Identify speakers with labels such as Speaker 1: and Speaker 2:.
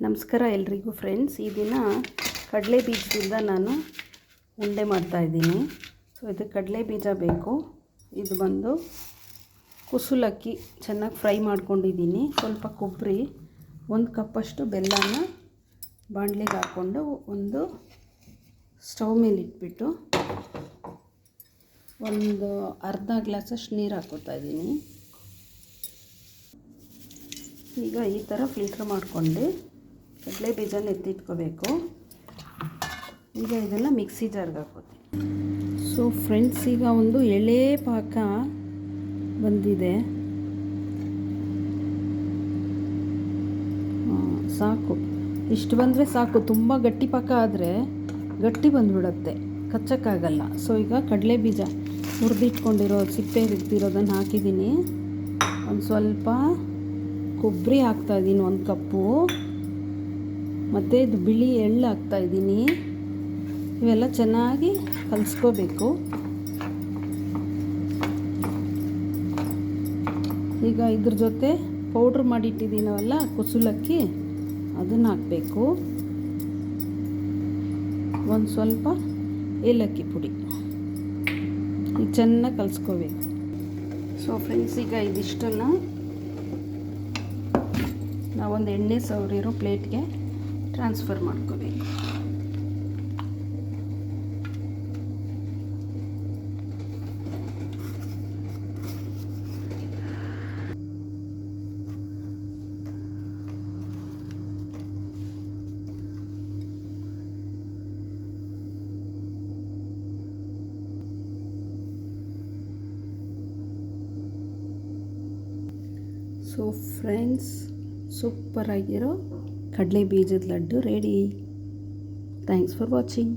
Speaker 1: ನಮಸ್ಕಾರ ಎಲ್ರಿಗೂ ಫ್ರೆಂಡ್ಸ್. ಈ ದಿನ ಕಡಲೆ ಬೀಜದಿಂದ ನಾನು ಉಂಡೆ ಮಾಡ್ತಾಯಿದ್ದೀನಿ. ಸೊ ಇದು ಕಡಲೆ ಬೀಜ ಬೇಕು. ಇದು ಬಂದು ಕುಸುಲಕ್ಕಿ ಚೆನ್ನಾಗಿ ಫ್ರೈ ಮಾಡ್ಕೊಂಡಿದ್ದೀನಿ. ಸ್ವಲ್ಪ ಕೊಬ್ಬರಿ, 1 ಕಪ್ಪಷ್ಟು ಬೆಲ್ಲನ ಬಾಣಲೆಗೆ ಹಾಕ್ಕೊಂಡು ಒಂದು ಸ್ಟವ್ ಮೇಲೆ ಇಟ್ಬಿಟ್ಟು ಒಂದು ಅರ್ಧ ಗ್ಲಾಸಷ್ಟು ನೀರು ಹಾಕ್ಕೊತಾ ಇದ್ದೀನಿ. ಈಗ ಈ ಥರ ಫಿಲ್ಟ್ರ್ ಮಾಡಿಕೊಂಡು ಕಡಲೆ ಬೀಜನ ಎತ್ತಿಟ್ಕೋಬೇಕು. ಈಗ ಇದನ್ನು ಮಿಕ್ಸಿ ಜಾರ್ಗೆ ಹಾಕೋತೀನಿ. ಸೊ ಫ್ರೆಂಡ್ಸ್, ಈಗ ಒಂದು ಎಳೆ ಪಾಕ ಬಂದಿದೆ. ಸಾಕು, ಇಷ್ಟು ಬಂದರೆ ಸಾಕು. ತುಂಬ ಗಟ್ಟಿ ಪಾಕ ಆದರೆ ಗಟ್ಟಿ ಬಂದುಬಿಡುತ್ತೆ, ಕಚ್ಚಕ್ಕಾಗಲ್ಲ. ಸೊ ಈಗ ಕಡಲೆ ಬೀಜ ಹುರಿದಿಟ್ಕೊಂಡಿರೋ ಸಿಪ್ಪೆ ಹಿಡ್ದಿರೋದನ್ನು ಹಾಕಿದ್ದೀನಿ. ಒಂದು ಸ್ವಲ್ಪ ಕೊಬ್ಬರಿ ಹಾಕ್ತಾಯಿದ್ದೀನಿ, 1 ಕಪ್ಪು. ಮತ್ತು ಇದು ಬಿಳಿ ಎಳ್ಳು ಹಾಕ್ತಾಯಿದ್ದೀನಿ. ಇವೆಲ್ಲ ಚೆನ್ನಾಗಿ ಕಲಿಸ್ಕೋಬೇಕು. ಈಗ ಇದ್ರ ಜೊತೆ ಪೌಡ್ರ್ ಮಾಡಿಟ್ಟಿದ್ದೀನವಲ್ಲ ಕುಸುಲಕ್ಕಿ, ಅದನ್ನು ಹಾಕಬೇಕು. ಒಂದು ಸ್ವಲ್ಪ ಏಲಕ್ಕಿ ಪುಡಿ. ಈಗ ಚೆನ್ನಾಗಿ ಕಲಿಸ್ಕೋಬೇಕು. ಸೊ ಫ್ರೆಂಡ್ಸ್, ಈಗ ಇದಿಷ್ಟನ್ನು ನಾವೊಂದು ಎಣ್ಣೆ ಸವರಿರೋ ಪ್ಲೇಟ್ಗೆ ಟ್ರಾನ್ಸ್ಫರ್ ಮಾಡ್ಕೋಬೇಕು. ಸೊ ಫ್ರೆಂಡ್ಸ್, ಸೂಪರಾಗಿರೋ ಕಡಲೆ ಬೀಜದ laddu ready. Thanks for watching.